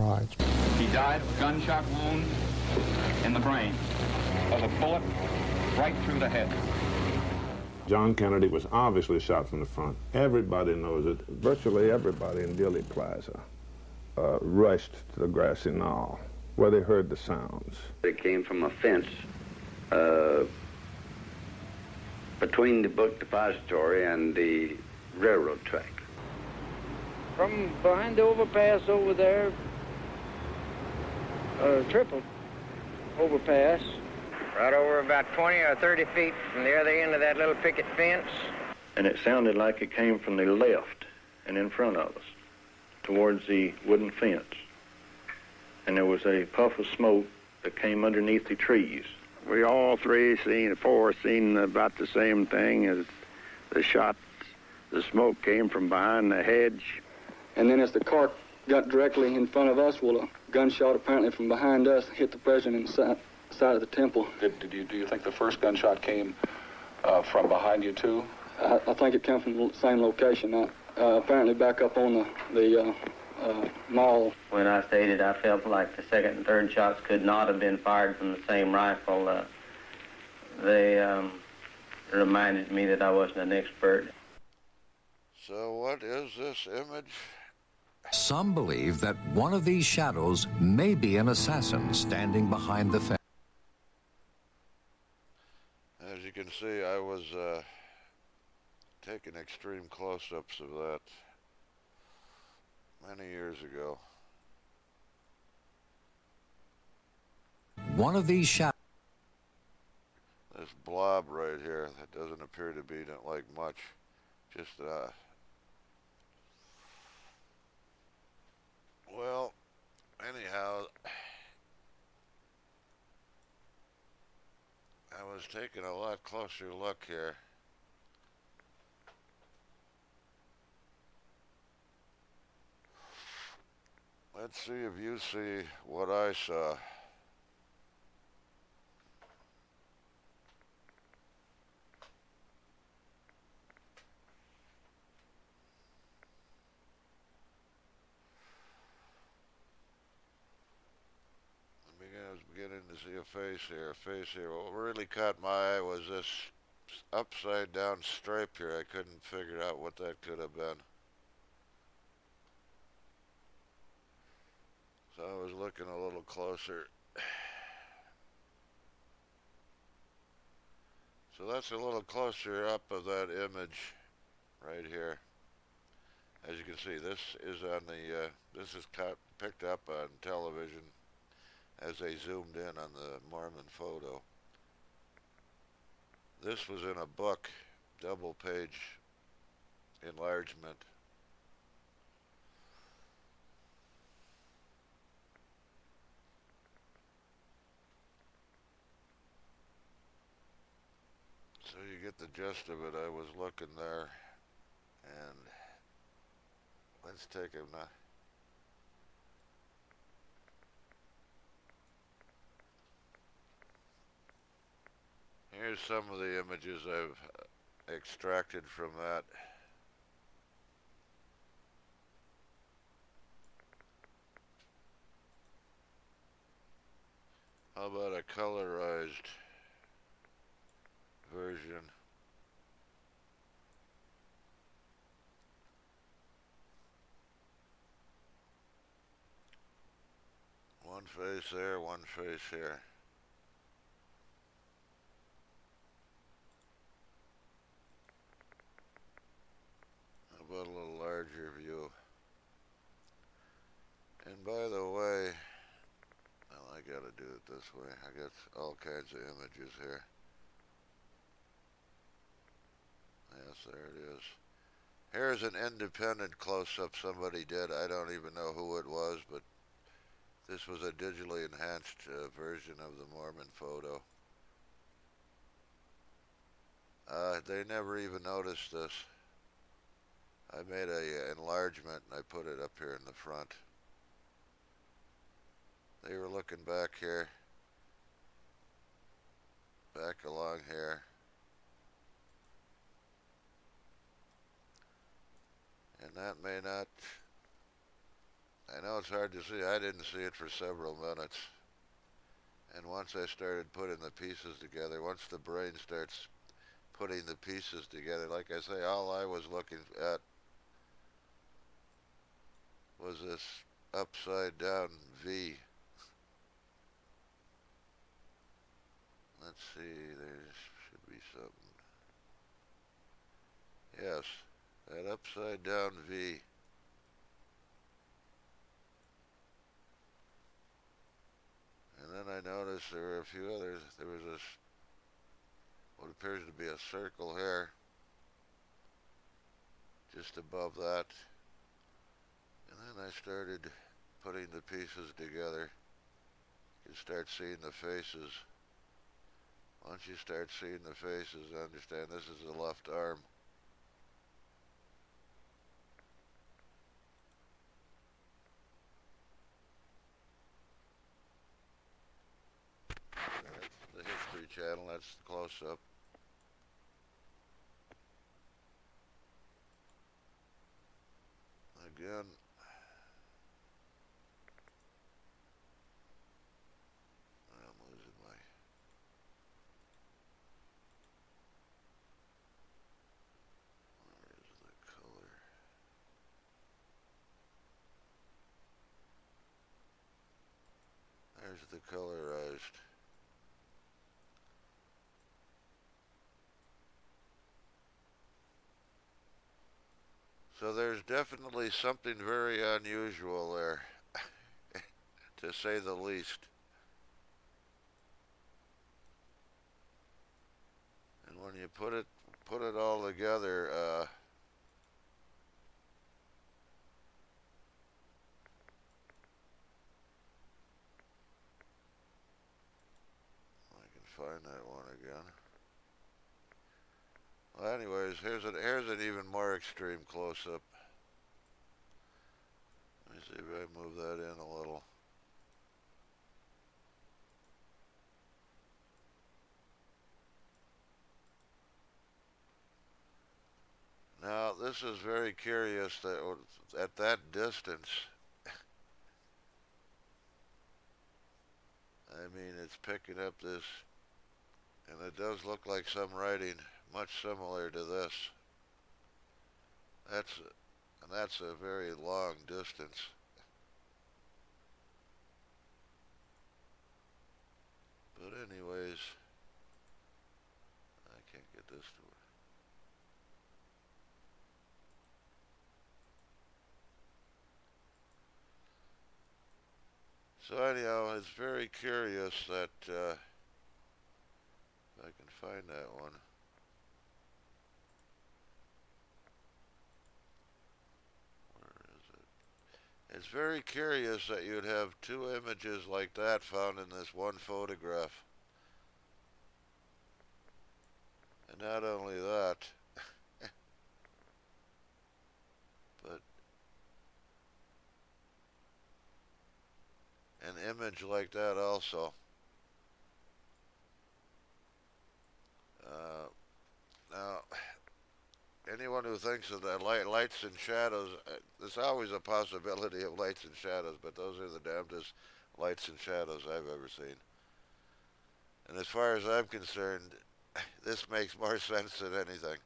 Right. He died of a gunshot wound in the brain, of a bullet right through the head. John Kennedy was obviously shot from the front. Everybody knows it. Virtually everybody in Dealey Plaza rushed to the Grassy Knoll, where they heard the sounds. It came from a fence between the book depository and the railroad track. From behind the overpass over there, triple overpass. Right over about 20 or 30 feet from the other end of that little picket fence. And it sounded like it came from the left and in front of us, towards the wooden fence. And there was a puff of smoke that came underneath the trees. We all four seen about the same thing as the shot. The smoke came from behind the hedge. And then as the car got directly in front of us, well, a gunshot apparently from behind us hit the president's side of the temple. Do you think the first gunshot came from behind you too? I think it came from the same location. Apparently back up on the mall. When I stated I felt like the second and third shots could not have been fired from the same rifle, they reminded me that I wasn't an expert. So what is this image? Some believe that one of these shadows may be an assassin standing behind the fence. As you can see, I was taking extreme close-ups of that many years ago. One of these shadows. This blob right here, that doesn't appear to be like much. Just, well, anyhow, I was taking a lot closer look here. Let's see if you see what I saw. Beginning to see a face here. What really caught my eye was this upside down stripe here. I couldn't figure out what that could have been. So I was looking a little closer. So that's a little closer up of that image right here. As you can see, this is on the, this is picked up on television as they zoomed in on the Mormon photo. This was in a book, double page enlargement. So you get the gist of it. I was looking there, and let's take him now. Here's some of the images I've extracted from that. How about a colorized version? One face there, one face here. How about a little larger view? And by the way, well, I gotta do it this way. I got all kinds of images here. Yes, there it is. Here's an independent close-up somebody did. I don't even know who it was, but this was a digitally enhanced version of the Mormon photo. They never even noticed this. I made a enlargement and I put it up here in the front. They were looking back here, back along here. And that may not, I know it's hard to see. I didn't see it for several minutes. And once I started putting the pieces together, once the brain starts putting the pieces together, like I say, all I was looking at was this upside down V. Let's see, there should be something. Yes, that upside down V. And then I noticed there were a few others. There was this, what appears to be a circle here, just above that. And then I started putting the pieces together. You start seeing the faces. Once you start seeing the faces, understand this is the left arm. That's the History Channel, that's the close-up. Again, I'm losing my... Where is the color? There's the colorized. So there's definitely something very unusual there, to say the least. And when you put it all together, I can find that one again. Well, anyways, here's an even more extreme close-up. Let me see if I move that in a little. Now, this is very curious that at that distance, I mean, it's picking up this, and it does look like some writing much similar to this. That's a very long distance. But anyways, I can't get this to work. So anyhow, it's very curious that, if I can find that one. Where is it? It's very curious that you'd have two images like that found in this one photograph. And not only that, but an image like that also. Now, anyone who thinks of that lights and shadows, there's always a possibility of lights and shadows, but those are the damnedest lights and shadows I've ever seen. And as far as I'm concerned, this makes more sense than anything.